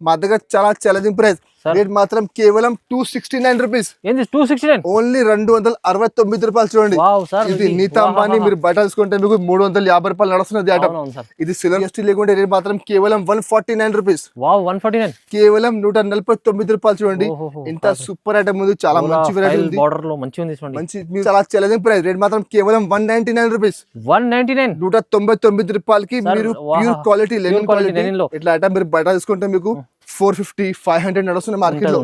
మా దగ్గర చాలా ఛాలెంజింగ్ ప్రైస్. రేట్ మాత్రం కేవలం 269 రూపీస్. ఏంది 269? ఓన్లీ 269 రూపాయలు. చూడండి, ఇది నీతా అంబానీ. మీరు బయట తీసుకుంటే మీకు 350 రూపాయలు నడుస్తున్నది ఐటమ్. ఇది సిల్వర్ GST లేకుంటే రేట్ మాత్రం కేవలం 149 రూపీస్. 149 కేవలం 149 రూపాయలు. చూడండి, ఇంత సూపర్ ఐటమ్ ఉంది. చాలా మంచి వెరైటీ ఉంది. బార్డర్ లో మంచి ఉంది. మంచి చాలా ఛాలెంజింగ్ ప్రైస్. రేట్ మాత్రం కేవలం 199 రూపీస్. 199 199 రూపాయలకి మీరు ప్యూర్ క్వాలిటీ లెనిన్ క్వాలిటీ ఇట్లా ఐటమ్ మీరు బయట తీసుకుంటే మీకు 450 500 నడుస్తుంది మార్కెట్ లో.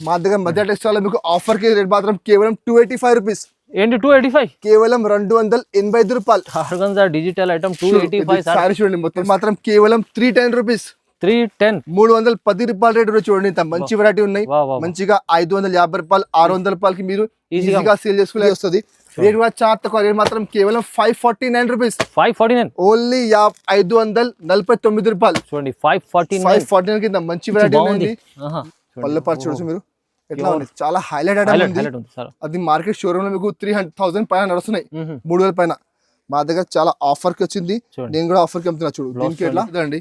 మా దగ్గర మధ్య టెక్స్టైల్ మీకు ఆఫర్ కి రేట్ మాత్రం కేవలం 285 రూపీస్. ఏంటి 285? కేవలం 285 రూపాయలు. Organza digital item 285. సారీ చూడండి, మొత్తం మాత్రం కేవలం 310 రూపీస్. 310 310 రూపాయల రేట్ చూడండి. ఇంత మంచి వెరైటీ ఉన్నాయి. మంచిగా 550 రూపాయలు 600 రూపాయలకి మీరు ఈజీగా సేల్ చేసుకునే వస్తుంది. రేట్ కూడా చాలా తక్కువ. రేట్ మాత్రం కేవలం 549 రూపీస్. 549 ఓన్లీ 549 రూపాయలు. చూడండి 549 కింద మంచి వెరైటీ ఉంది. పళ్ళు పాటు చూడొచ్చు మీరు ఎట్లా ఉంది. చాలా హైలైట్ ఐటమ్ ఉంది. అది మార్కెట్ షోరూమ్ లో మీకు 300,000 పైన నడుస్తున్నాయి, 3,000 పైన. మా దగ్గర చాలా ఆఫర్ కి వచ్చింది. నేను కూడా ఆఫర్ కి అమ్ముతున్నా. చూడు దీనికి ఎట్లా అండి.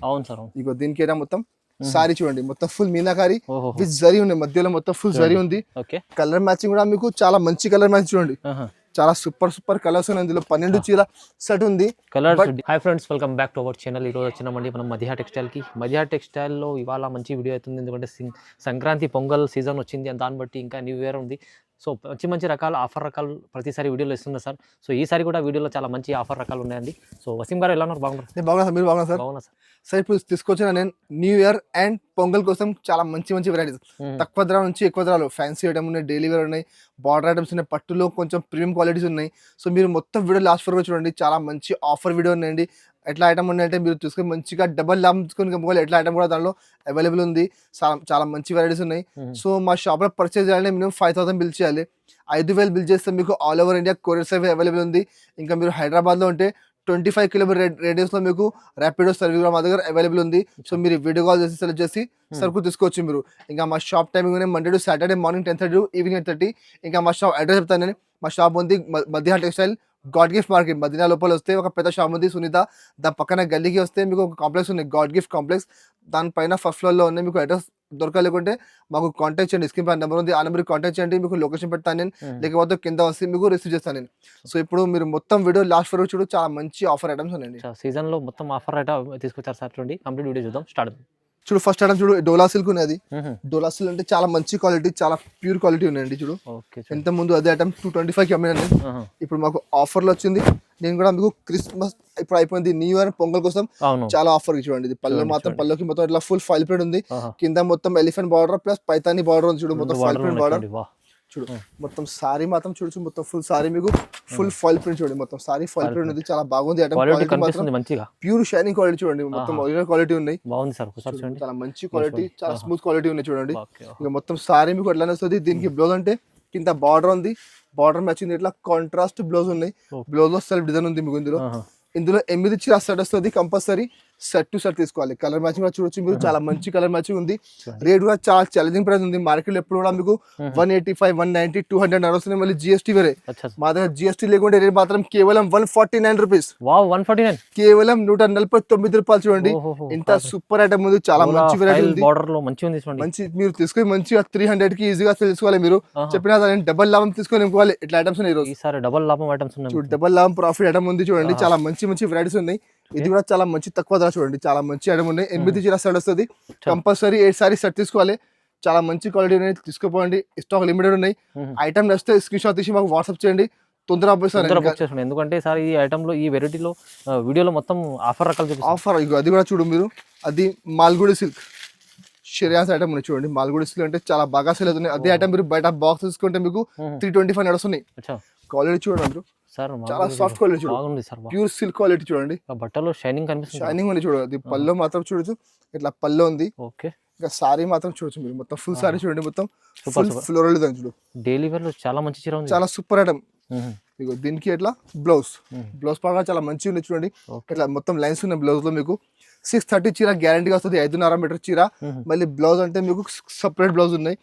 ఇగో దీనికి ఎట్లా మొత్తం సారీ చూడండి, మొత్తం ఫుల్ మీనాకారి విత్ జరీ ఉంది. మధ్యలో మొత్తం ఫుల్ జరీ ఉంది. కలర్ మ్యాచింగ్ కూడా మీకు చాలా మంచి కలర్ మ్యాచింగ్ చూడండి. చాలా సూపర్ కలర్స్ ఉన్నాయి. ఇందులో 12 చీర సెట్ ఉంది. Hi friends, welcome back to our channel. ఈరోజు వచ్చినామండి మనం మధ్య టెక్స్టైల్ కి. మధ్య టెక్స్టైల్ లో ఇవాళ మంచి వీడియో అవుతుంది. ఎందుకంటే సంక్రాంతి పొంగల్ సీజన్ వచ్చింది, దాన్ని బట్టి ఇంకా న్యూ ఇయర్ ఉంది. సో మంచి రకాల ఆఫర్ రకాలు ప్రతిసారి వీడియోలో ఇస్తున్నా సార్. సో ఈసారి కూడా వీడియోలో చాలా మంచి ఆఫర్ రకాలు ఉన్నాయండి. సో వసీం గారు ఎలా ఉన్నారు? బాగున్నారు? నేను బాగున్నా సార్, మీరు బాగున్నా సార్? బాగున్నా సార్. సార్ ఇప్పుడు తీసుకొచ్చిన నేను న్యూ ఇయర్ అండ్ పొంగల్ కోసం చాలా మంచి వెరైటీస్, తక్కువ ధర నుంచి ఎక్కువ ధరలు, ఫ్యాన్సీ ఐటమ్ ఉన్నాయి, డైలీ వేర్ ఉన్నాయి, బార్డర్ ఐటమ్స్ ఉన్నాయి, పట్టులో కొంచెం ప్రీమియం క్వాలిటీస్ ఉన్నాయి. సో మీరు మొత్తం వీడియో లాస్ట్ వరకు చూడండి. చాలా మంచి ఆఫర్ వీడియో ఉన్నాయండి. ఎట్లా ఐటమ్ ఉన్నాయంటే మీరు తీసుకొని మంచిగా డబల్ లాభం తీసుకొని కమ్ముకోవాలి. ఎట్లా ఐటమ్ కూడా దానిలో అవైలబుల్ ఉంది. చాలా మంచి వెరైటీస్ ఉన్నాయి. సో మా షాప్లో పర్చేజ్ చేయాలంటే మినిమం 5,000 బిల్ చేయాలి. 5,000 బిల్ చేస్తే మీకు all over India courier service available ఉంది. ఇంకా మీరు హైదరాబాద్లో ఉంటే 25 కిలోమీటర్ రేడియస్లో మీకు ర్యాపిడో సర్వీస్ కూడా మా దగ్గర అవైలబుల్ ఉంది. సో మీరు వీడియో కాల్ చేసి సెలెక్ట్ చేసి సరుకు తీసుకోవచ్చు మీరు. ఇంకా మా shop timing Monday to Saturday morning 10:30 evening 8:30. ఇంకా మా షాప్ అడ్రస్ చెప్తాను నేను. మా షాప్ ఉంది మధ్య textile, god gift market. Madina లోపల వస్తే ఒక పెద్ద షాప్ ఉంది సునీత. దాని పక్కన గల్లీకి వస్తే మీకు ఒక కాంప్లెక్స్ ఉంది, గాడ్ గిఫ్ట్ కాంప్లెక్స్. దానిపైన ఫస్ట్ ఫ్లోర్లో ఉన్నాయి. మీకు అడ్రస్ దొరకలేకుంటే మాకు కాంటాక్ట్ చేయండి. స్క్రీన్ పైన నెంబర్ ఉంది, ఆ నెంబర్కి కాంటాక్ట్ చేయండి. మీకు లొకేషన్ పెడతాను నేను, లేకపోతే కింద వస్తే మీకు రిసీవ్ చేస్తాను నేను. సో ఇప్పుడు మీరు మొత్తం వీడియో లాస్ట్ వరకు చూడు. చాలా మంచి ఆఫర్ ఐటమ్స్ ఉన్నాయండి. సీజన్ లో మొత్తం ఆఫర్ ఐటమ్ తీసుకొచ్చారు సార్. చూడండి కంప్లీట్ వీడియో చూద్దాం. స్టార్ట్ చూడు. ఫస్ట్ ఐటమ్ చూడు, డోలా సిల్క్ ఉన్నది. డోలా సిల్క్ అంటే చాలా మంచి క్వాలిటీ, చాలా ప్యూర్ క్వాలిటీ ఉన్నాయండి. చూడు ఎంత ముందు అదే ఐటమ్ 225కి అమ్మినండి. ఇప్పుడు మాకు ఆఫర్లో వచ్చింది. నేను కూడా మీకు క్రిస్మస్ ఇప్పుడు అయిపోయింది, న్యూ ఇయర్ పొంగల్ కోసం చాలా ఆఫర్ చూడండి. ఇది పళ్ళు మాత్రం పళ్ళుకి మొత్తం ఇట్లా ఫుల్ ఫైల్ ప్రింట్ ఉంది. కింద మొత్తం elephant border plus Paithani border ఉంది. చూడు మొత్తం ఫైల్ ప్రింట్ బార్డర్. చూడు మొత్తం సారీ మాత్రం చూడొచ్చు. మొత్తం ఫుల్ సారీ మీకు ఫుల్ ఫాయిల్ ప్రింట్ చూడండి. మొత్తం సారీ ఫాయిల్ ప్రింట్ ఉంది. చాలా బాగుంది ఐటమ్. ప్యూర్ షైనింగ్ క్వాలిటీ చూడండి. మొత్తం ఒరిజినల్ క్వాలిటీ ఉన్నాయి. చాలా మంచి క్వాలిటీ, చాలా స్మూత్ క్వాలిటీ ఉన్నాయి చూడండి. ఇంకా మొత్తం సారీ మీకు ఎట్లానే వస్తుంది. దీనికి బ్లౌజ్ అంటే కింద బార్డర్ ఉంది, బార్డర్ మ్యాచింగ్ ఇట్లా కాంట్రాస్ట్ బ్లౌజ్ ఉన్నాయి. బ్లౌజ్ లో సెల్ఫ్ డిజైన్ ఉంది మీకు. ఇందులో 8 చీర సెట్ వస్తుంది. కంపల్సరీ సెట్ టు సెట్ తీసుకోవాలి. కలర్ మ్యాచింగ్ కూడా చూడొచ్చు మీరు. చాలా మంచి కలర్ మ్యాచింగ్ ఉంది. రేట్ కూడా చాలా ఛాలెంజింగ్ ప్రైస్ ఉంది. మార్కెట్ లో ఎప్పుడు కూడా మీకు 185, 190, 200 నడుస్తున్నాయి. మళ్ళీ GST వేరే. మా దగ్గర GST లేకుంటే రేట్ మాత్రం కేవలం 149 రూపీస్. 149 కేవలం 149 రూపాయలు. చూడండి ఇంత సూపర్ ఐటమ్ ఉంది. చాలా మంచి వెరైటీ ఉంది. మంచి మీరు తీసుకొని మంచిగా 300 కి ఈజీగా తీసుకోవాలి. మీరు చెప్పిన డబల్ లాభం తీసుకొని ఇవ్వాలి. ఇట్లా ఐటమ్స్ ఉన్నాయి. డబల్ లాభం ఐటమ్స్ ఉన్నాయి. డబల్ లాభం ప్రాఫిట్ ఐటమ్ ఉంది చూడండి. చాలా మంచి వెరైటీస్ ఉన్నాయి. ఇది కూడా చాలా మంచి తక్కువ ధర చూడండి. చాలా మంచి ఐటమ్ ఉన్నాయి. 8 చీర సెట్ వస్తుంది. కంపల్సరీ 8 సారీ సెట్ తీసుకోవాలి. చాలా మంచి క్వాలిటీ ఉన్నాయి. తీసుకోపోండి. స్టాక్ లిమిటెడ్ ఉన్నాయి. ఐటమ్ నచ్చితే స్క్రీన్ షాట్ తీసి మాకు వాట్సాప్ చేయండి. తొందరగా ఎందుకంటే సార్ ఈ ఐటమ్ లో ఈ వెరైటీలో వీడియోలో మొత్తం ఆఫర్ రకాలు ఆఫర్. అది కూడా చూడు మీరు. అది మాల్గుడి సిల్క్ షిరియాస్ ఐటమ్ ఉన్నాయి చూడండి. మాల్గుడి సిల్క్ అంటే చాలా బాగా సేల్ అవుతున్నాయి. అదే ఐటమ్ మీరు బయట బాక్స్ తీసుకుంటే మీకు 325 నడుస్తున్నాయి. క్వాలిటీ చూడండి మీరు. చాలా సాఫ్ట్ క్వాలిటీ చూడండి. ప్యూర్ సిల్క్ క్వాలిటీ చూడంండి. బట్టలో షైనింగ్ కనిపిస్తుంది. షైనింగ్ ఉంది చూడండి. పళ్ళు మాత్రం చూడొచ్చు. ఇట్లా పళ్ళు ఉంది. ఇంకా సారీ మాత్రం చూడొచ్చు మీరు. మొత్తం ఫుల్ సారీ చూడండి. మొత్తం ఫుల్ ఫ్లోరల్ చూడు. డైలీ వేర్ లో చాలా మంచి చీర ఉంది. చాలా సూపర్ ఐటమ్. ఇగో దీనికి ఇట్లా బ్లౌజ్ పరంగా చాలా మంచిగా ఉంది చూడండి. ఇట్లా మొత్తం లైన్స్ ఉన్నాయి బ్లౌజ్ లో. మీకు 630 చీర గ్యారంటీగా వస్తుంది. 5.5 మీటర్ చీర. మళ్ళీ బ్లౌజ్ అంటే మీకు సపరేట్ బ్లౌజ్ ఉన్నాయి.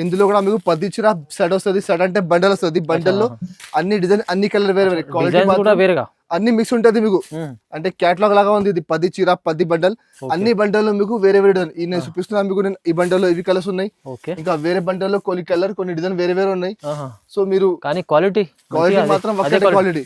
ఇందులో కూడా మీకు 10 చీర సెట్ వస్తుంది. సెట్ అంటే బండల్ వస్తుంది. బండల్లో అన్ని డిజైన్ అన్ని కలర్ వేరే వేరే క్వాలిటీ డిజైన్స్ కూడా వేరేగా అన్ని మిక్స్ ఉంటది మీకు. అంటే క్యాటలాగ్ లాగా ఉంది ఇది. 10 చీర 10 బండల్ అన్ని బండల్లో మీకు వేరే వేరే డిజైన్. నేను చూపిస్తున్నాను మీకు. నేను ఈ బండల్లో ఇవి కలర్స్ ఉన్నాయి. ఇంకా వేరే బండల్లో కొన్ని కలర్ కొన్ని డిజైన్ వేరే వేరే ఉన్నాయి. సో మీరు కానీ క్వాలిటీ మాత్రం ఒకటే క్వాలిటీ.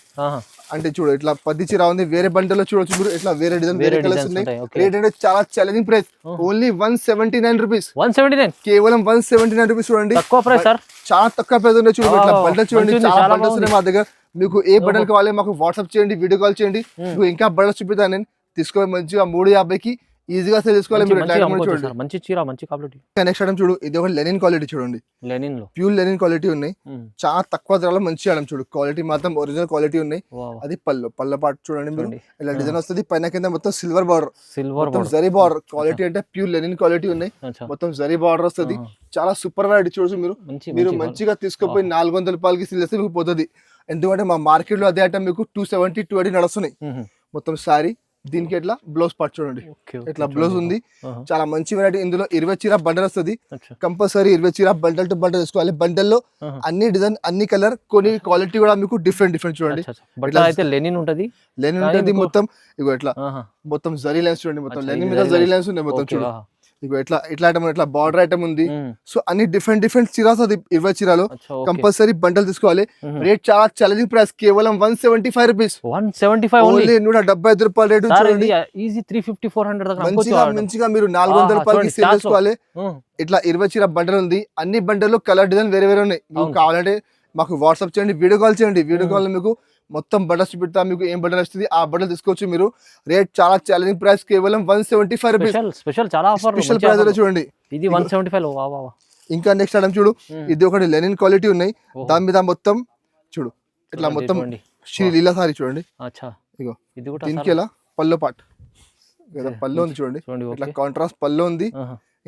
అంటే చూడు ఇట్లా 10 చీర ఉంది. వేరే బండల్లో చూడొచ్చు మీరు. ఇట్లా వేరే డిజైన్ వేరే కలర్స్ ఉన్నాయి. రేట్ అంటే చాలా ఛాలెంజింగ్ ప్రైస్. Only 179 rupees. 179 కేవలం 179 రూపీస్. చూడండి తక్కువ ప్రైస్ సార్. చాలా తక్కువ ప్రైస్ ఉన్నాయి. చూడండి ఇట్లా బండల్ చూడండి. చాలా బండల్స్ ఉన్నాయి మా దగ్గర. మీకు ఏ బండల్ కావాలి మాకు వాట్సాప్ చేయండి, వీడియో కాల్ చేయండి. మీకు ఇంకా బండల్స్ చూపిస్తాను నేను. తీసుకోవాలి మంచిగా 350కి ఈజీగా సేల్ చేసుకోవాలి మీరు. చూడండి మంచి చీర మంచి క్వాలిటీ. నెక్స్ట్ ఐటమ్ చూడు. ఇది ఒక లెనిన్ క్వాలిటీ చూడండి. లెనిన్ లో ప్యూర్ లెనిన్ క్వాలిటీ ఉన్నాయి. చాలా తక్కువ ధరలో మంచి ఐటమ్ చూడు. క్వాలిటీ మాత్రం ఒరిజినల్ క్వాలిటీ ఉన్నాయి. అది పళ్ళ పాటు చూడండి మీరు. ఇలా డిజైన్ వస్తుంది. పైన కింద మొత్తం సిల్వర్ బార్డర్, మొత్తం జరీ బార్డర్. క్వాలిటీ అంటే ప్యూర్ లెనిన్ క్వాలిటీ ఉన్నాయి. మొత్తం జరీ బార్డర్ వస్తుంది. చాలా సూపర్ వెరైటీ చూడొచ్చు మీరు. మీరు మంచిగా తీసుకుపోయి 400 రూపాయలకి సేల్ చేస్తే మీకు పోతుంది. ఎందుకంటే మా మార్కెట్ లో అదే ఐటమ్ మీకు 270 280 నడుస్తున్నాయి. మొత్తం సారీ దీనికి ఎట్లా బ్లౌజ్ పార్ట్ చూడండి. ఇట్లా బ్లౌజ్ ఉంది. చాలా మంచి వెరైటీ. ఇందులో 20 చీర బండల్ వస్తుంది. కంపల్సరీ 20 చీర బండల్ టు బండల్ తీసుకోవాలి. బండల్లో అన్ని డిజైన్ అన్ని కలర్ కొన్ని క్వాలిటీ కూడా మీకు డిఫరెంట్ చూడండి. లెనిన్ ఉంటది. లెనిన్ ఉంటుంది మొత్తం. ఇగో ఇట్లా మొత్తం జరీ లైన్స్ చూడండి. మొత్తం లెనిన్ మీద జరీ లైన్స్ ఉన్నాయి మొత్తం చూడు. ఇగో ఇట్లా ఐటమ్ ఇట్లా బార్డర్ ఐటమ్ ఉంది. సో అన్ని డిఫరెంట్ చీరాస్ అది 20 చీరాలు. కంపల్సరీ బండల్ తీసుకోవాలి. రేట్ చాలా ఛాలెంజింగ్ ప్రైస్. కేవలం 175 రూపీస్. 175 ఓన్లీ 175 రూపాయలు రేట్ చూడండి. ఈజీ 350 400 మంచిగా మీరు 400 రూపాయలకి సేల్ చేసుకోవాలి. ఇట్లా 20 చీర బండల్ ఉంది. అన్ని బండల్లో కలర్ డిజైన్ వేరే వేరే ఉన్నాయి. మీకు కావాలంటే మాకు వాట్సాప్ చేయండి, వీడియో కాల్ చేయండి. వీడియో కాల్ మీకు మొత్తం బటన్స్ చూపిస్తా. మీకు ఏం బటన్ వస్తుంది ఆ బటన్ తీసుకోవచ్చు మీరు. రేట్ చాలా ఛాలెంజింగ్ ప్రైస్. కేవలం 175 రూపీస్. స్పెషల్ చాలా ఆఫర్. స్పెషల్ ప్రైస్ చూడండి. ఇది 175. ఇంకా నెక్స్ట్ ఐటమ్ చూడు. ఇది ఒకటి లెనిన్ క్వాలిటీ ఉన్నాయి. దాని మీద మొత్తం చూడు ఇట్లా మొత్తం శ్రీ లీలా సారీ చూడండి. ఇగో దీనికి ఎలా పల్లో పాట్ పల్లో ఉంది చూడండి. ఇట్లా కాంట్రాస్ట్ పల్లో ఉంది.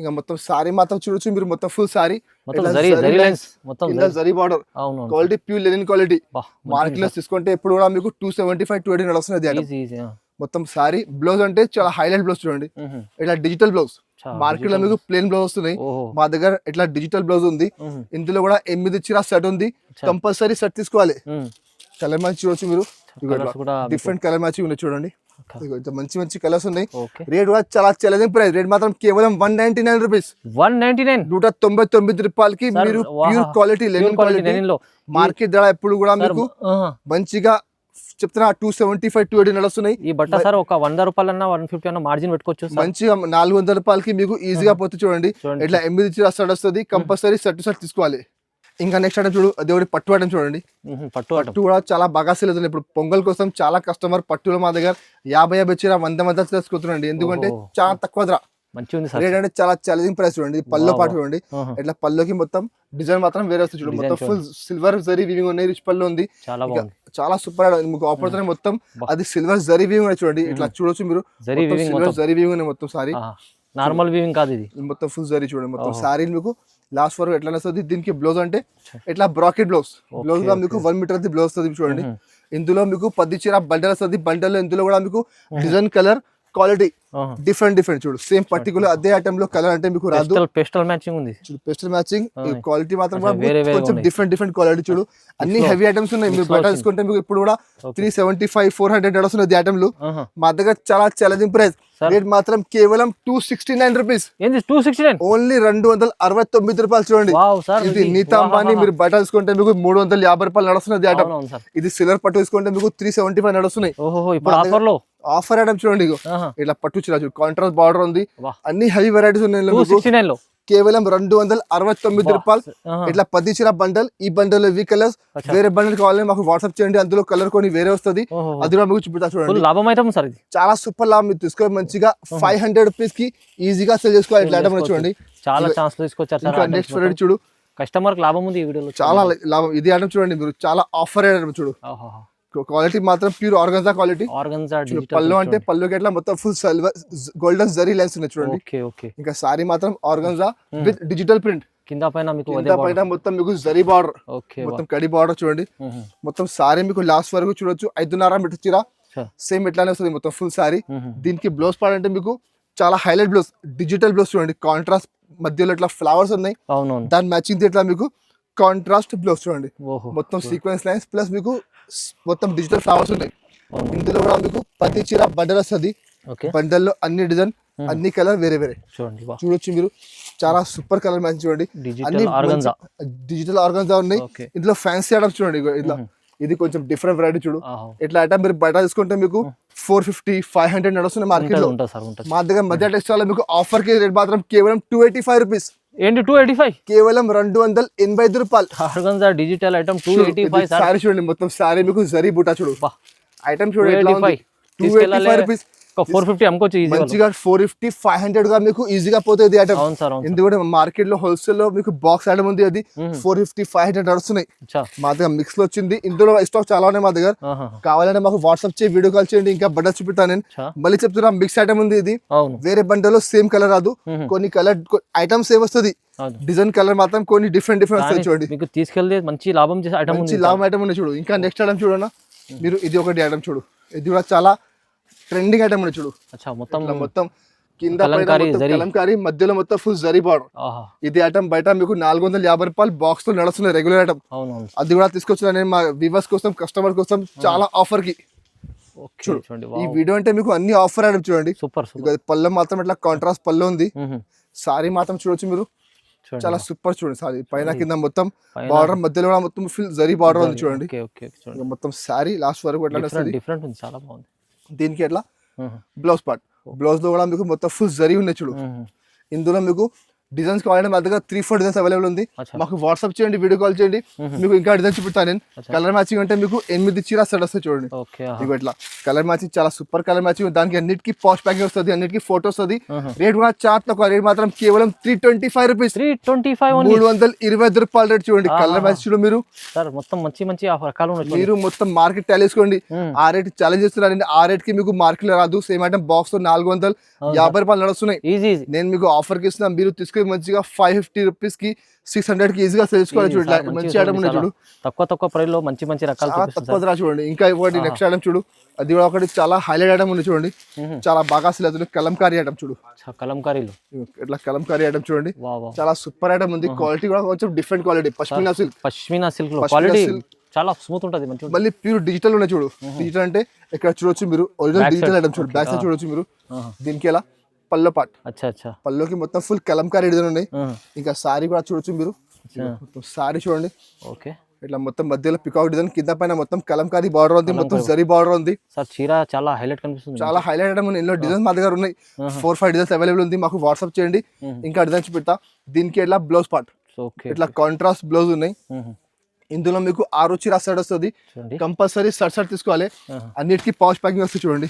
ఇంకా మొత్తం సారీ మాత్రం చూడొచ్చు మీరు. మొత్తం full sorry zari border. Quality pure linen quality. Market లో తీసుకుంటే ఇప్పుడు కూడా మీకు 275 280 నడుస్తున్నది. మొత్తం సారీ బ్లౌజ్ అంటే చాలా హైలైట్ బ్లౌజ్ చూడండి. ఇట్లా డిజిటల్ బ్లౌజ్. మార్కెట్ లో మీకు ప్లేన్ బ్లౌజ్ వస్తున్నాయి. మా దగ్గర ఇట్లా డిజిటల్ బ్లౌజ్ ఉంది. ఇందులో కూడా 8 చీర సెట్ ఉంది. కంపల్సరీ సెట్ తీసుకోవాలి. కలర్ మ్యాచ్ చూడొచ్చు మీరు. డిఫరెంట్ కలర్ మ్యాచింగ్ ఉన్నాయి చూడండి. మంచి కలర్స్ ఉన్నాయి. రేట్ కూడా చాలా ఛాలెంజింగ్ ప్రైస్. రేట్ మాత్రం కేవలం 199 రూపీస్. 199 రూపాయలకి మీరు pure quality Lenin quality. Market ధర ఎప్పుడు కూడా మీకు మంచిగా చెప్తున్నా 275 280 నడుస్తున్నాయి. ఈ బట్ట సార్ ఒక 100 రూపాయలన్నా 150 అన్న మార్జిన్ పెట్టుకోవచ్చు. మంచిగా 400 రూపాయలకి మీకు ఈజీగా పోతే చూడండి. ఇట్లా 8 చీర సెట్ వస్తుంది. కంపల్సరీ సెట్ తీసుకోవాలి. ఇంకా నెక్స్ట్ ఐటమ్ చూడు. అది ఒకటి పట్టు ఐటమ్ చూడండి. పట్టు కూడా చాలా బాగా సేల్ అవుతుంది. ఇప్పుడు పొంగల్ కోసం చాలా కస్టమర్ పట్టులో మా దగ్గర 50 చీర 100 తీసుకుంటున్నాండి. ఎందుకంటే చాలా తక్కువ ధర. రేట్ అంటే చాలా ఛాలెంజింగ్ ప్రైస్ చూడండి. పల్లో పాటు చూడండి. ఇట్లా పల్లోకి మొత్తం డిజైన్ మాత్రం వేరే వస్తుంది చూడండి. మొత్తం ఫుల్ సిల్వర్ జరీ వీవింగ్ ఉన్నాయి. రిచ్ పల్లో ఉంది. చాలా సూపర్. మీకు ఆపర్చునిటీ మొత్తం అది సిల్వర్ జరీ వీవింగ్ ఉన్నాయి చూడండి. ఇట్లా చూడొచ్చు మీరు. సిల్వర్ జరీ వీవింగ్ ఉన్నాయి మొత్తం సారీ. నార్మల్ వీవింగ్ కాదు ఇది. మొత్తం ఫుల్ జరీ చూడండి. మొత్తం సారీ మీకు లాస్ట్ వరకు ఎట్లా వస్తుంది. దీనికి బ్లౌజ్ అంటే ఇట్లా బ్రాకెట్ బ్లౌజ్. బ్లౌజ్ లో మీకు 1 మీటర్ బ్లౌజ్ వస్తుంది చూడండి. ఇందులో మీకు 10 చీర బండల్ వస్తుంది. బండల్ ఇందులో కూడా మీకు డిజైన్ కలర్ క్వాలిటీ డిఫరెంట్ చూడు. సేమ్ పర్టికులర్ అదే ఐటమ్ లో కలర్ అంటే మీకు రాదు. పేస్టల్ మ్యాచింగ్ ఉంది. Pastel matching. క్వాలిటీ మాత్రం కొంచెం డిఫరెంట్ క్వాలిటీ చూడు. అన్ని హెవీ ఐటమ్స్ ఉన్నాయి. మీరు బయట తీసుకుంటే మీకు ఇప్పుడు కూడా 375 400 నడుస్తున్నది ఐటమ్లు. మా దగ్గర చాలా ఛాలెంజింగ్ ప్రైస్. రేట్ మాత్రం కేవలం 269 రూపీస్. ఓన్లీ 269 రూపాయలు చూడండి. ఇది నీతా అంబానీ. మీరు బయట తీసుకుంటే మీకు 350 రూపాయలు నడుస్తున్నది ఐటమ్. ఇది సిల్వర్ పట్టు తీసుకుంటే మీకు 375 నడుస్తున్నాయి. ఆఫర్ ఐటమ్ చూడండి. ఇట్లా పట్టు చీర కాంట్రాస్ట్ బార్డర్ ఉంది. అన్ని హెవీ వెరైటీస్ ఉన్నాయి. కేవలం 269 రూపాయలు. ఇట్లా 10 చీర బండల్. ఈ బండల్ ఇవి కలర్స్. వేరే బండల్ కావాలని మాకు వాట్సాప్ చేయండి. అందులో కలర్ కొన్ని వేరే వస్తుంది. అది కూడా మీకు చూపిస్తా చూడండి. లాభం అయితే సార్ ఇది చాలా సూపర్ లాభం. మీరు తీసుకోవాలి మంచిగా 500 రూపీస్ కి ఈజీగా సేల్ చేసుకోవాలి. ఇట్లా ఐటమ్ చూడండి. చాలా ఛాన్స్ తీసుకొచ్చారు. నెక్స్ట్ వెరైటీ చూడు. కస్టమర్ లాభం ఉంది ఈ వీడియోలో. చాలా లాభం. ఇది ఐటమ్ చూడండి మీరు. చాలా ఆఫర్ ఐటమ్ చూడు. క్వాలిటీ మాత్రం ప్యూర్ ఆర్గన్జా క్వాలిటీ. పళ్ళు అంటే పళ్ళుకి ఎట్లా మొత్తం full silver golden zari lines ఉన్నాయి చూడండి. ఇంకా సారీ మాత్రం ఆర్గన్జా విత్ డిజిటల్ ప్రింట్. కింద పైన మొత్తం మీకు జరీ బార్డర్. మొత్తం కడి బార్డర్ చూడండి. మొత్తం సారీ మీకు లాస్ట్ వరకు చూడొచ్చు. 5.5 మీటర్ చీర సేమ్ ఇట్లానే వస్తుంది. మొత్తం ఫుల్ సారీ. దీనికి బ్లౌజ్ పార్ట్ అంటే మీకు చాలా హైలైట్ బ్లౌజ్. డిజిటల్ బ్లౌజ్ చూడండి. కాంట్రాస్ట్ మధ్యలో ఇట్లా ఫ్లవర్స్ ఉన్నాయి, అవునవును. దాని మ్యాచింగ్ ఇట్లా మీకు కాంట్రాస్ట్ బ్లౌజ్ చూడండి, ఓహో, మొత్తం సీక్వెన్స్ లైన్స్ ప్లస్ మీకు మొత్తం డిజిటల్ ఫ్లవర్స్ ఉన్నాయి. ఇందులో కూడా మీకు ప్రతి చీర బండల్ వస్తుంది, ఓకే. బండల్లో అన్ని డిజైన్ అన్ని కలర్ వేరే వేరే చూడండి, చూడొచ్చు మీరు. చాలా సూపర్ కలర్ మ్యాచ్ చూడండి, డిజిటల్ ఆర్గన్జా, డిజిటల్ ఆర్గన్జా ఉన్నాయి. ఓకే. ఇందులో ఫ్యాన్సీ ఐటమ్స్ చూడండి, ఇట్లా ఇది కొంచెం డిఫరెంట్ వెరైటీ చూడు. ఇట్లా ఐటమ్ మీరు బయట తీసుకుంటే మీకు 450-500 నడుస్తుంది మార్కెట్ లో. మా దగ్గర మధ్య టెక్స్టైల్ లో మీకు ఆఫర్ కి రేట్ మాత్రం కేవలం 285 రూపీస్. ఏంటి 285? కేవలం 285 రూపాయలు. Organza digital item 285. సారీ చూడండి, మొత్తం సారీ మీకు జరీ బూటా చూడు, ఐటమ్ చూడండి ఎట్లా ఉంది. 285 రూపీస్. 450 అమ్ముకోవచ్చు ఈజీగా, మంచిగా 450-500 గా మీకు ఈజీగా పోతుంది ఐటమ్. ఎందుకంటే మార్కెట్ లో హోల్సేల్ లో మీకు బాక్స్ ఐటమ్ ఉంది, అది 450-500 నడుస్తున్నాయి. మా దగ్గర మిక్స్ లో వచ్చింది, ఇందులో స్టాక్ చాలా ఉన్నాయి మా దగ్గర. కావాలంటే మాకు వాట్సాప్ చేసి వీడియో కాల్ చేయండి, ఇంకా బట్టలు చూపిస్తాను నేను. మళ్ళీ చెప్తున్నా, మిక్స్ ఐటమ్ ఉంది, ఇది వేరే బండలో సేమ్ కలర్ రాదు, కొన్ని కలర్ ఐటమ్ సేమ్ వస్తుంది, డిజైన్ కలర్ మాత్రం కొన్ని డిఫరెంట్ వస్తుంది. చూడండి మీకు తీసుకెళ్తే మంచి లాభం చేసే ఐటమ్, మంచి లాభం ఐటమ్ ఉంది చూడు. ఇంకా నెక్స్ట్ ఐటమ్ చూడన్నా మీరు, ఇది ఒకటి ఐటమ్ చూడు, ఇది కూడా చాలా ట్రెండింగ్ ఐటమ్ ఉంది చూడు. మొత్తం కింద కలంకారీ, మధ్యలో మొత్తం ఫుల్ జరీ బార్డర్. ఇది ఐటమ్ బయట మీకు 450 రూపాయలు బాక్స్ తో నడుస్తున్నాయి రెగ్యులర్ ఐటమ్. అది కూడా తీసుకొచ్చిన నేను మా వ్యూవర్స్ కోసం, కస్టమర్ కోసం చాలా ఆఫర్ కి. చూడండి ఈ వీడియో అంటే మీకు అన్ని ఆఫర్ ఐటమ్ చూడండి. సూపర్. పళ్ళు మాత్రం ఇట్లా కాంట్రాస్ట్ పళ్ళు ఉంది, సారీ మాత్రం చూడొచ్చు మీరు, చాలా సూపర్. చూడండి సారీ పైన కింద మొత్తం బార్డర్, మధ్యలో కూడా మొత్తం ఫుల్ జరీ బార్డర్ ఉంది చూడండి. మొత్తం సారీ లాస్ట్ వరకు డిఫరెంట్ ఉంది, చాలా బాగుంది. దీనికి ఎట్లా బ్లౌజ్ పార్ట్, బ్లౌజ్ లో కూడా మీకు మొత్తం ఫుల్ జరీ ఉన్నాయి చూడు. ఇందులో మీకు డిజైన్స్ కావాలంటే మా దగ్గర 3-4 డిజైన్స్ అవైలబుల్ ఉంది. మాకు వాట్సాప్ చేయండి, వీడియో కాల్ చేయండి, మీకు ఇంకా డిజైన్ చూపిస్తాను నేను. కలర్ మ్యాచింగ్ అంటే మీకు 8 చీర సెట్ వస్తాయి చూడండి. ఇవి ఇట్లా కలర్ మ్యాచింగ్, చాలా సూపర్ కలర్ మ్యాచింగ్. దానికి అన్నిటికీ పాస్ట్ ప్యాకింగ్ వస్తుంది, అన్నిటికీ ఫోటో వస్తుంది. రేట్ కూడా చార్ట్ తక్కువ, రేట్ మాత్రం కేవలం 325 రూపీస్. 325 రూపాయలు రేట్ చూడండి. కలర్ మ్యాచ్ చూడు మీరు, మొత్తం మంచి రకాలు మీరు మొత్తం మార్కెట్ టాలేసుకోండి. ఆ రేట్ ఛాలెంజ్ చేస్తున్నారండి, ఆ రేట్ కి మీకు మార్కెట్ లో రాదు. సేమ్ ఐటమ్ బాక్స్ 450 రూపాయలు నడుస్తున్నాయి. నేను మీకు ఆఫర్ కి ఇస్తున్నాను, మీరు తీసుకుని మంచిగా 550 రూపీస్ కి 600 కి ఈజీగా తెలుసుకోవాలి. చూడండి మంచి ఐటమ్ ఉన్నాయి చూడు, తక్కువ ప్రైస్ లో మంచి రకాలు తక్కువ ధర చూడండి. ఇంకా ఒకటి నెక్స్ట్ ఐటమ్ చూడు, అది కూడా ఒకటి చాలా హైలైట్ ఐటమ్ ఉంది చూడండి, చాలా బాగా సేల్ అవుతుంది. కలంకారీ ఐటమ్ చూడు, కలంకారీలో ఇట్లా కలంకారీ ఐటమ్ చూడండి, చాలా సూపర్ ఐటమ్ ఉంది. క్వాలిటీ కూడా కొంచెం different quality, pashmina silk quality చాలా స్మూత్ ఉంటుంది. మళ్ళీ ప్యూర్ డిజిటల్ ఉన్నాయి చూడు. డిజిటల్ అంటే ఇక్కడ చూడొచ్చు మీరు, ఒరిజినల్ డిజిటల్ ఐటమ్ చూడు, బ్యాక్ సైడ్ చూడొచ్చు మీరు. దీనికి ఎలా పల్లో పార్ట్, పల్లోకి మొత్తం ఫుల్ కలంకారీ డిజైన్ ఉన్నాయి. ఇంకా సారీ కూడా చూడొచ్చు మీరు, సారీ చూడండి. ఓకే, ఇట్లా మొత్తం మధ్యలో పికాక్ డిజైన్, కింద పైన మొత్తం కలంకారీ బార్డర్ ఉంది, మొత్తం జరీ బార్డర్ ఉంది. చీర చాలా హైలైట్ కనిపిస్తుంది, చాలా హైలైట్ ఐటమ్. ఎన్నో డిజైన్స్ మా దగ్గర ఉన్నాయి, 4-5 డిజైన్స్ అవైలబుల్ ఉంది. మాకు వాట్సాప్ చేయండి, ఇంకా డిజైన్స్ పెడతా. దీనికి ఇట్లా బ్లౌజ్ పార్ట్, ఇట్లా కాంట్రాస్ట్ బ్లౌజ్ ఉన్నాయి. ఇందులో మీకు 6 చీర సెట్ వస్తుంది, కంపల్సరీ సెట్ తీసుకోవాలి. అన్నిటికీ పౌచ్ ప్యాకింగ్ వస్తుంది చూడండి.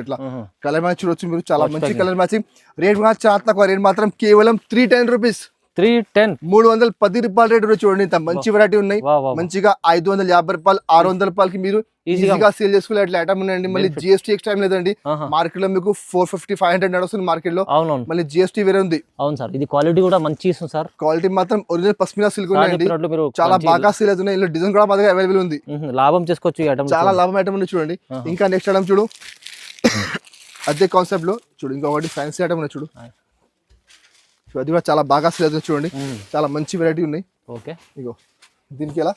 ఇట్లా కలర్ మ్యాచ్ చూడొచ్చు మీరు, చాలా మంచి కలర్ మ్యాచింగ్. రేట్ కూడా చాలా తక్కువ, రేట్ మాత్రం కేవలం 310 రూపీస్. 310 రూపాయల రేట్ చూడండి. ఇంత మంచి వెరైటీ ఉన్నాయి, మంచిగా 550 రూపాయలు 600 రూపాయలకి మీరు ఈజీగా సేల్ చేసుకోవాలి. అట్లా ఐటమ్ ఉన్నాయండి. మళ్ళీ జిఎస్టీ ఎక్స్ట్రా ఏం లేదండి. మార్కెట్ లో మీకు 450-500 నడుస్తుంది మార్కెట్ లో. మళ్ళీ జిఎస్టీ వేరే ఉంది. అవును సార్, ఇది క్వాలిటీ కూడా మంచి ఇస్తుంది సార్. క్వాలిటీ మాత్రం ఒరిజినల్ పష్మినా సిల్క్ ఉన్నాయండి, చాలా బాగా సేల్ అవుతున్నాయి. ఇలా డిజైన్ కూడా మా దగ్గర అవైలబుల్ ఉంది, లాభం చేసుకోవచ్చు. చాలా లాభం ఐటమ్ ఉంది చూడండి. ఇంకా నెక్స్ట్ ఐటమ్ చూడు, అదే కాన్సెప్ట్ లో చూడు, ఇంకొకటి ఫ్యాన్సీ ఐటమ్ ఉన్నాయి చూడు. అది కూడా చాలా బాగా సేల్ అవుతుంది చూడండి, చాలా మంచి వెరైటీ ఉన్నాయి. ఓకే, ఇగో దీనికి ఎలా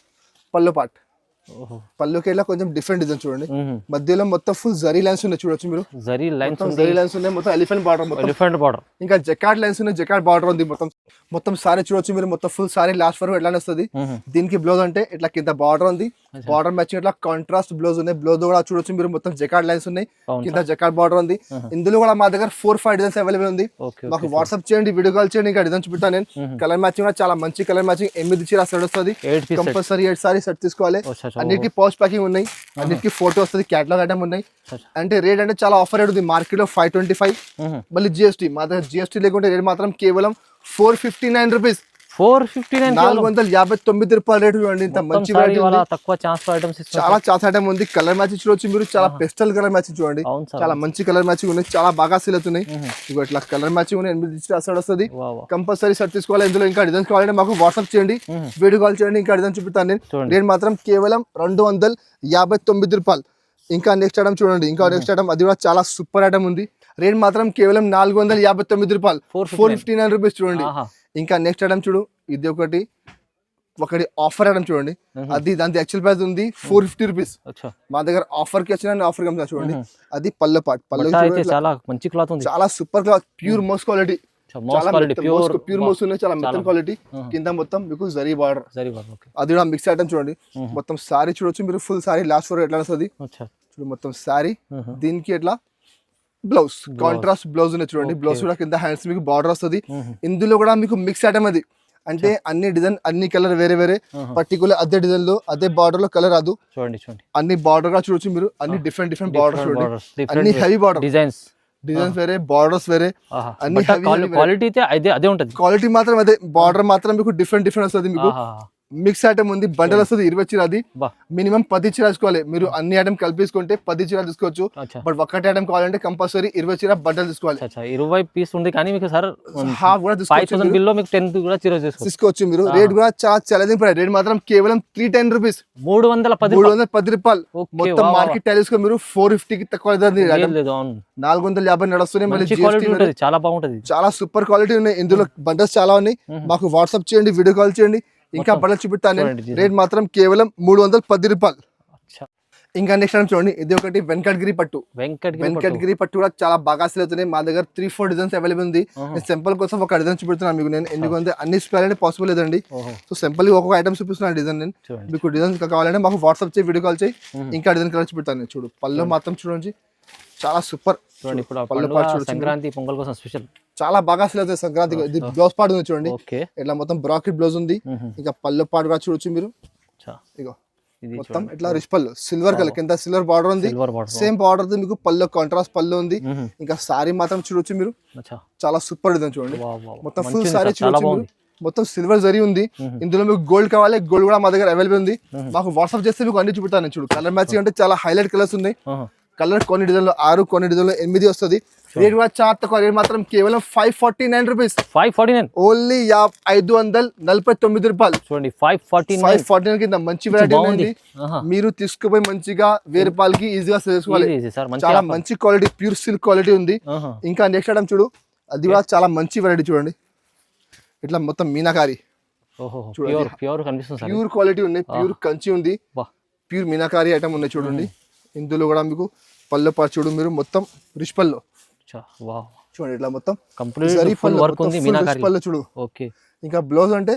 పల్లో పార్ట్, పళ్ళుకి ఇలా కొంచెం డిఫరెంట్ డిజైన్ చూడండి. మధ్యలో మొత్తం ఫుల్ జరీ లైన్స్ ఉన్నాయి చూడొచ్చు మీరు, జరీ లైన్స్ ఉన్నాయి. మొత్తం ఎలిఫెంట్ బార్డర్, ఇంకా జకార్డ్ లైన్స్ ఉన్నాయి, జకార్డ్ బార్డర్ ఉంది. మొత్తం సారీ చూడొచ్చు మీరు, మొత్తం ఫుల్ సారీ లాస్ట్ వరకు ఎట్లా వస్తుంది. దీనికి బ్లౌజ్ అంటే ఇట్లా కింద బార్డర్ ఉంది, బార్డర్ మ్యాచింగ్ ఇట్లా కాంట్రాస్ట్ బ్లౌజ్ ఉన్నాయి. బ్లౌజ్ కూడా చూడొచ్చు మీరు, మొత్తం జకార్డ్ లైన్స్ ఉన్నాయి, కింద జకార్డ్ బార్డర్ ఉంది. ఇందులో కూడా మా దగ్గర 4-5 డిజైన్స్ అవైలబుల్ ఉంది. మాకు వాట్సాప్ చేయండి, వీడియో కాల్ చేయండి, ఇంకా డిజైన్ చూపిస్తాను నేను. కలర్ మ్యాచింగ్ కూడా చాలా మంచి కలర్ మ్యాచింగ్. 8 చీర సెట్ వస్తుంది, కంపల్సరీ 8 సారీ సెట్ తీసుకోవాలి. అన్నిటికీ పౌచ్ ప్యాకింగ్ ఉన్నాయి, అన్నిటికీ ఫోటో వస్తుంది, క్యాటలాగ్ ఐటమ్ ఉన్నాయి. అంటే రేట్ అంటే చాలా ఆఫర్ రేట్ ఉంది మార్కెట్ లో 525. మళ్ళీ జిఎస్టీ, మా దగ్గర జిఎస్టీ లేకుంటే రేట్ మాత్రం కేవలం 459 రూపీస్. 459 రూపాయల రేటు చూడండి. ఇంత మంచి తక్కువ చాలా ఛాన్స్ ఐటమ్ ఉంది. కలర్ మ్యాచింగ్ చూడొచ్చు మీరు, చాలా పెస్టల్ కలర్ మ్యాచింగ్ చూడండి, చాలా మంచి కలర్ మ్యాచింగ్ ఉన్నాయి, చాలా బాగా సేల్ అవుతున్నాయి. ఇగో ఇట్లా కలర్ మ్యాచింగ్ ఉన్నాయి, 8 సెట్ వస్తుంది, కంపల్సరీ సెట్ తీసుకోవాలి. ఇందులో ఇంకా డిజైన్స్ కావాలంటే మాకు వాట్సాప్ చేయండి, వీడియో కాల్ చేయండి, ఇంకా డిజైన్ చూపిస్తాను నేను. రేట్ మాత్రం కేవలం 259 రూపాయలు. ఇంకా నెక్స్ట్ ఐటమ్ చూడండి, ఇంకా నెక్స్ట్ ఐటమ్, అది కూడా చాలా సూపర్ ఐటమ్ ఉంది. రేట్ మాత్రం కేవలం 459 రూపాయలు, 459 రూపీస్ చూడండి. ఆహా. ఇంకా నెక్స్ట్ ఐటమ్ చూడు, ఇది ఒకటి ఆఫర్ ఐటమ్ చూడండి. అది దాని యాక్చువల్ ప్రైస్ ఉంది 450 రూపీస్. అచ్చా. మా దగ్గర ఆఫర్ కి వచ్చిన ఆఫర్ కి అమ్ముతున్నా చూడండి. అది పళ్ళు పాట్, పళ్ళు అయితే చాలా మంచి క్లాత్ ఉంది, చాలా సూపర్ క్లాత్, ప్యూర్ మోస్ క్వాలిటీ, మోస్ క్వాలిటీ, ప్యూర్ మోస్ ఉన్నాయి, చాలా మెత్తన్ క్వాలిటీ. కింద మొత్తం మీకు జరీ బార్డర్, అది కూడా మిక్స్ ఐటమ్ చూడండి. మొత్తం సారీ చూడొచ్చు మీరు, ఫుల్ సారీ లాస్ట్ ఫోర్ ఎట్లా వస్తుంది చూడు, మొత్తం సారీ. దీనికి ఎట్లా బ్లౌజ్, కాంట్రాస్ట్ బ్లౌజ్ ఉన్నాయి చూడండి. బ్లౌజ్ కూడా కింద హ్యాండ్స్ మీకు బార్డర్ వస్తుంది. ఇందులో కూడా మీకు మిక్స్ ఐటమ్ అది, అంటే అన్ని డిజైన్ అన్ని కలర్ వేరే వేరే, పర్టికులర్ అదే డిజైన్ లో అదే బార్డర్ లో కలర్ రాదు చూడండి. అన్ని బార్డర్ గా చూడొచ్చు మీరు, అన్ని డిఫరెంట్ బార్డర్ చూడండి, అన్ని హెవీ బార్డర్ డిజైన్స్ వేరే, బార్డర్స్ వేరే, అన్ని క్వాలిటీ అదే ఉంటుంది. క్వాలిటీ మాత్రం అదే, బార్డర్ మాత్రం మీకు డిఫరెంట్ వస్తుంది. మీకు మిక్స్ ఐటమ్ ఉంది, బండల్ వస్తుంది 20 చీర, అది మినిమం 10 చీర తీసుకోవాలి మీరు. అన్ని ఐటమ్ కలిపేసుకుంటే 10 చీర తీసుకోవచ్చు, బట్ ఒక్కటి ఐటమ్ కావాలంటే కంపల్సరీ 20 చీర బండల్ తీసుకోవాలి. 20 పీస్ ఉంది కానీ మీకు సార్ హాఫ్ కూడా తీసుకోవచ్చు మీరు. రేట్ కూడా చాలా ఛాలెంజింగ్ ప్రైస్, రేట్ మాత్రం కేవలం 310 రూపీస్, 310 రూపాయలు. మొత్తం మార్కెట్ టైల్స్కో మీరు 450 కి తక్కువ 450 నడుస్తున్నాయి. చాలా బాగుంటది, చాలా సూపర్ క్వాలిటీ ఉన్నాయి. ఇందులో బండల్స్ చాలా ఉన్నాయి. మాకు వాట్సాప్ చేయండి, వీడియో కాల్ చేయండి, ఇంకా బట్టలు చూపిస్తాను. రేట్ మాత్రం కేవలం 310 రూపాయలు. ఇంకా నెక్స్ట్ టైం చూడండి, ఇది ఒకటి వెంకటగిరి పట్టు. వెంకటగిరి పట్టు కూడా చాలా బాగా సేల్ అవుతున్నాయి. మా దగ్గర 3-4 డిజైన్స్ అవైలబుల్ ఉంది. సింపుల్ కోసం ఒక డిజైన్ చూపిస్తున్నాను మీకు నేను, ఎందుకంటే అన్ని స్పెల్ పాసిబుల్ లేదండి. సో సింపుల్ ఒక్కొక్క ఐటమ్ చూపిస్తున్నాను డిజైన్. నేను మీకు డిజైన్ కావాలంటే మాకు వాట్సాప్ చేసి వీడియో కాల్ చేయి, ఇంకా డిజైన్ కలర్ చూపిస్తాను. చూడు పళ్ళు మాత్రం చూడండి, చాలా సూపర్. సంక్రాంతి పొంగల్ కోసం స్పెషల్ చాలా బాగా సేల్ అవుతుంది సంక్రాంతి. ఇది బ్లౌజ్ పార్ట్ ఉంది చూడండి, ఇట్లా మొత్తం బ్రాకెట్ బ్లౌజ్ ఉంది. ఇంకా పళ్ళు పార్ట్ కూడా చూడొచ్చు మీరు, ఇగో మొత్తం ఇట్లా రిచ్ పళ్ళు, సిల్వర్ కలర్, కింద సిల్వర్ బార్డర్ ఉంది, సేమ్ బార్డర్ మీకు పళ్ళు కాంట్రాస్ట్ పళ్ళు ఉంది. ఇంకా సారీ మాత్రం చూడొచ్చు మీరు, చాలా సూపర్ డిజైన్ చూడండి. మొత్తం ఫుల్ సారీ చూడొచ్చు మీరు, మొత్తం సిల్వర్ జరీ ఉంది. ఇందులో మీకు గోల్డ్ కావాలి, గోల్డ్ కూడా మా దగ్గర అవైలబుల్ ఉంది. మాకు వాట్సాప్ చేస్తే మీకు అన్ని చూపుతాను. చూడు కలర్ మ్యాచింగ్ అంటే చాలా హైలైట్ కలర్స్ ఉన్నాయి. కలర్ కొన్ని డిజైన్ లో 6, కొన్ని డిజైన్ లో 8 వస్తుంది. రేట్ కూడా చాలా తక్కువ, రేట్ మాత్రం కేవలం 549 రూపీస్, 549 ఓన్లీ 549 రూపాయలు చూడండి. 549 కింద మంచి వెరైటీ ఉంది. మీరు తీసుకుపోయి మంచిగా 1000 రూపాయలకి ఈజీగా చేసుకోవాలి. చాలా మంచి క్వాలిటీ, ప్యూర్ సిల్క్ క్వాలిటీ ఉంది. ఇంకా నెక్స్ట్ ఐటమ్ చూడు, అది కూడా చాలా మంచి వెరైటీ చూడండి. ఇట్లా మొత్తం మీనాకారి ప్యూర్ క్వాలిటీ ఉన్నాయి, ప్యూర్ కంచి ఉంది, ప్యూర్ మీనాకారి ఐటమ్ ఉన్నాయి చూడండి. ఇందులో కూడా మీకు పళ్ళు పాటు చూడు మీరు, మొత్తం రిచ్ పళ్ళు చూడండి, ఇట్లా మొత్తం పళ్ళు చూడు. ఇంకా బ్లౌజ్ అంటే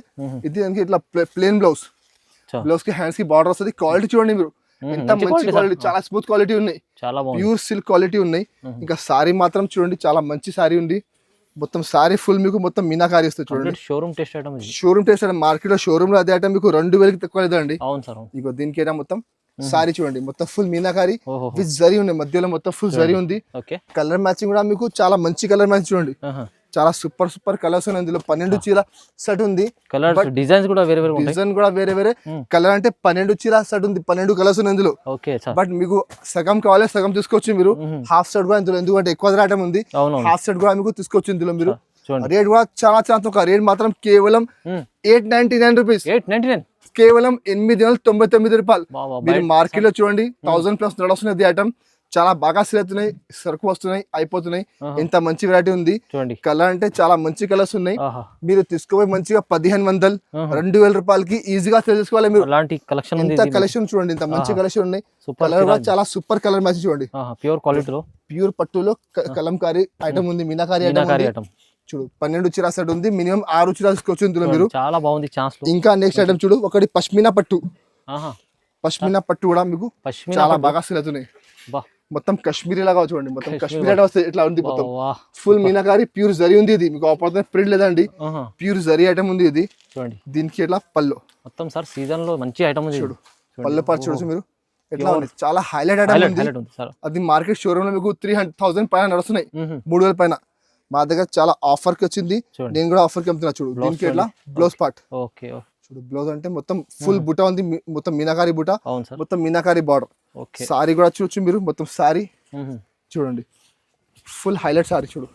ఇది ఇట్లా ప్లేన్ బ్లౌజ్, బ్లౌజ్ కి హ్యాండ్స్ కి బార్డర్ వస్తుంది. క్వాలిటీ చూడండి మీరు, ఎంత మంచి క్వాలిటీ, చాలా స్మూత్ క్వాలిటీ ఉన్నాయి, ప్యూర్ సిల్క్ క్వాలిటీ ఉన్నాయి. ఇంకా సారీ మాత్రం చూడండి, చాలా మంచి సారీ ఉంది. మొత్తం సారీ ఫుల్ మీకు మొత్తం మీనాకారి వస్తుంది చూడండి. షోరూమ్ టెస్ట్ ఐటమ్, మార్కెట్ లో షోరూమ్ లో అదే ఐటమ్ మీకు 2000కి తక్కువ లేదండి. ఇగో దీనికి మొత్తం సారీ చూడండి, మొత్తం ఫుల్ మీనాకారి విత్ జరీ ఉంది, మధ్యలో మొత్తం ఫుల్ జరీ ఉంది. కలర్ మ్యాచింగ్ కూడా మీకు చాలా మంచి కలర్ మ్యాచింగ్ చూడండి, చాలా సూపర్ కలర్స్ ఉన్నాయి. ఇందులో 12 చీర సెట్ ఉంది. డిజైన్ కూడా వేరే వేరే కలర్, అంటే 12 చీర సెట్ ఉంది, 12 కలర్స్ ఉన్నాయి ఇందులో. బట్ మీకు సగం కావాలి సగం తీసుకోవచ్చు మీరు, హాఫ్ సెట్ కూడా ఇందులో, ఎందుకంటే ఎక్కువ ఐటమ్ ఉంది, హాఫ్ సెట్ కూడా మీకు తీసుకోవచ్చు ఇందులో మీరు. రేట్ కూడా చాలా తక్కువ, రేట్ మాత్రం కేవలం 899 రూపీస్, కేవలం 899 రూపాయలు. మీరు మార్కెట్ లో చూడండి 1000+ నడుస్తున్నది ఐటమ్, చాలా బాగా సేల్ అవుతున్నాయి, సరుకు వస్తున్నాయి, అయిపోతున్నాయి. ఇంత మంచి వెరైటీ ఉంది. కలర్ అంటే చాలా మంచి కలర్స్ ఉన్నాయి. మీరు తీసుకుపోయి మంచిగా 1500, 2000 రూపాయలకి ఈజీగా సేల్ చేసుకోవాలి మీరు. ఇంత కలెక్షన్ చూడండి, ఇంత మంచి కలెక్షన్ ఉన్నాయి. కలర్ కూడా చాలా సూపర్ కలర్ మ్యాచ్ చూడండి, ప్యూర్ క్వాలిటీలో, ప్యూర్ పట్టులో కలంకారీ ఐటమ్ ఉంది, మీనాకారి ఐటమ్ చూడు. 12 చీర సెట్ ఉంది, మినిమం 6 చీర తీసుకోవచ్చు ఇందులో మీరు. చాలా బాగుంది. ఇంకా నెక్స్ట్ ఐటమ్ చూడు, ఒకటి పష్మినా పట్టు. పష్మినా పట్టు కూడా మీకు చాలా బాగా సేల్ అవుతున్నాయి. మొత్తం కాశ్మీరీ లాగా చూడండి, మొత్తం కాశ్మీరీ వస్తాయి, ఇట్లా ఉంది. మొత్తం ఫుల్ మీనాకారి, ప్యూర్ జరీ ఉంది. ఇది మీకు ఆపర్చునిటీ ప్రింట్ లేదండి, ప్యూర్ జరీ ఐటమ్ ఉంది ఇది. దీనికి ఇట్లా పళ్ళు మొత్తం సార్ సీజన్ లో మంచి ఐటమ్ ఉంది చూడు. పళ్ళు పాటు చూడొచ్చు మీరు, ఎట్లా ఉంది, చాలా హైలైట్ ఐటమ్ ఉంది. అది మార్కెట్ షోరూమ్ లో మీకు 300,000 పైన నడుస్తున్నాయి, 3000 పైన. మా దగ్గర చాలా ఆఫర్ కి వచ్చింది, నేను కూడా ఆఫర్ కి అమ్ముతున్నా చూడు. దీనికి ఎట్లా బ్లౌజ్ పార్ట్ చూడు, బ్లౌజ్ అంటే మొత్తం ఫుల్ బుట్ట ఉంది, మొత్తం మీనాకారి బుట్ట, మొత్తం మీనాకారి బార్డర్. సారీ కూడా చూడొచ్చు మీరు, మొత్తం సారీ చూడండి, ఫుల్ హైలైట్ సారీ చూడు,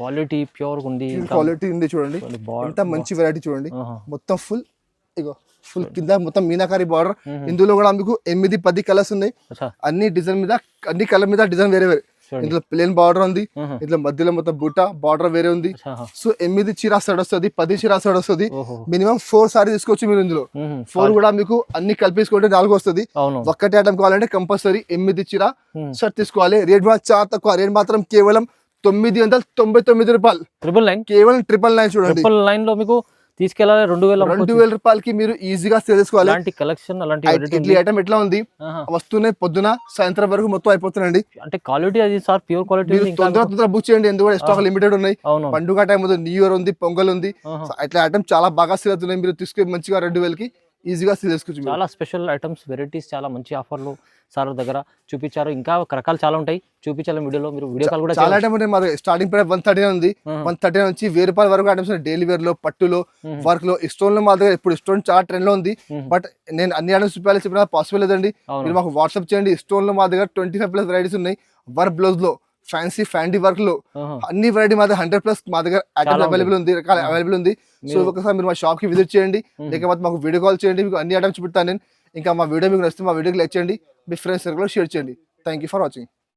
క్వాలిటీ ప్యూర్ ఉంది, క్వాలిటీ ఉంది చూడండి. ఎంత మంచి వెరైటీ చూడండి, మొత్తం ఫుల్ ఇగో ఫుల్ కింద మొత్తం మీనాకారి బార్డర్. ఇందులో కూడా మీకు 8-10 కలర్స్ ఉన్నాయి, అన్ని డిజైన్ మీద, అన్ని కలర్ మీద డిజైన్ వేరే వేరే. చూడండి. ఇందులో ప్లేన్ బార్డర్ ఉంది, ఆహా. ఇందులో మధ్యలో మొత్తం బుట్ట బార్డర్ వేరే ఉంది. ఆహా. సో 8 చీరా సెట్ వస్తుంది, 10 చీరా సెట్ వస్తుంది. ఓహో. మినిమం 4 సారీ తీసుకోవచ్చు మీరు. ఇందులో 4 కూడా మీకు అన్ని కలిపేసుకుంటే 4 వస్తుంది. అవును. ఒక్కటి ఐటమ్ కావాలంటే కంపల్సరీ 8 చీర ఉమ్. షర్ట్ తీసుకోవాలి. రేట్ కూడా చాలా తక్కువ, రేట్ మాత్రం కేవలం 999 రూపాయలు, 999 కేవలం 999 చూడండి. 999 లో మీకు తీసుకెళ్ళాలి 2000 2000 రూపాయలకి మీరు ఈజీగా సేల్ చేసుకోవాలి. అలాంటి కలెక్షన్ అలాంటి variety ఇట్లా ఉంది. ఐటమ్ ఎట్లా ఉంది, ఆహా. వస్తున్నాయి పొద్దున సాయంత్రం వరకు మొత్తం అయిపోతున్నాయండి. అంటే క్వాలిటీ అది సార్ ప్యూర్ క్వాలిటీ మీరు ఉంది ఇంకా తొందర బుక్ చేయండి, ఎందుకంటే స్టాక్ లిమిటెడ్ ఉన్నాయి. అవును. పండుగ టైం ఉంది, న్యూ ఇయర్ ఉంది, పొంగల్ ఉంది. ఆహా. సో ఇట్లా ఐటమ్ చాలా బాగా సేల్ అవుతున్నాయి. మీరు తీసుకుని మంచిగా 2000కి ఈజీగా సేల్ చేసుకోవచ్చు మీరు. చాలా స్పెషల్ ఐటమ్స్ వెరైటీస్ చాలా మంచి ఆఫర్లు సార్ దగ్గర చూపించారు. ఇంకా రకాలు చాలా ఉంటాయి, చూపించాలి వీడియోలో. మీరు వీడియో కాల్ కూడా చాలా ఐటమ్ ఉన్నాయి. మా స్టార్టింగ్ ప్రైస్ 139 ఉంది. ఆహా. 139 నుంచి 1000 రూపాయల వరకు ఐటమ్స్ ఉన్నాయి. డైలీ వేర్ లో, పట్టులో, మ్మ్. వర్క్ లో, స్టోన్ లో మా దగ్గర ఇప్పుడు స్టోన్ చాలా ట్రెండ్ లో ఉంది. మ్మ్. బట్ నేను అన్ని ఐటమ్స్ చూపించాలి చెప్పిన పాసిబుల్ లేదండి. అవును. మీరు మాకు వాట్సాప్ చేయండి. స్టోన్ లో మా దగ్గర 25+ వెరైటీస్ ఉన్నాయి. వర్క్ బ్లౌజ్ లో, ఫ్యాన్సీ ఫ్యాండీ వర్క్ లో ఆహా. అన్ని వెరైటీ మా దగ్గర 100+ మా దగ్గర ఐటమ్స్ చాలా అవైలబుల్ ఉంది, రకాల ఆ. అవైలబుల్ ఉంది. సో మీరు- ఒకసారి మీరు మా షాప్ కి విజిట్ చేయండి, మ్మ్. లేకపోతే మాకు వీడియో కాల్ చేయండి. మీకు అన్ని ఐటమ్స్ చూపిస్తాను నేను. ఇంకా మా వీడియో మీకు నచ్చితే మా వీడియోకి లైక్ చేయండి, మీ ఫ్రెండ్స్ సర్కిల్ షేర్ చేయండి. Thank you for watching.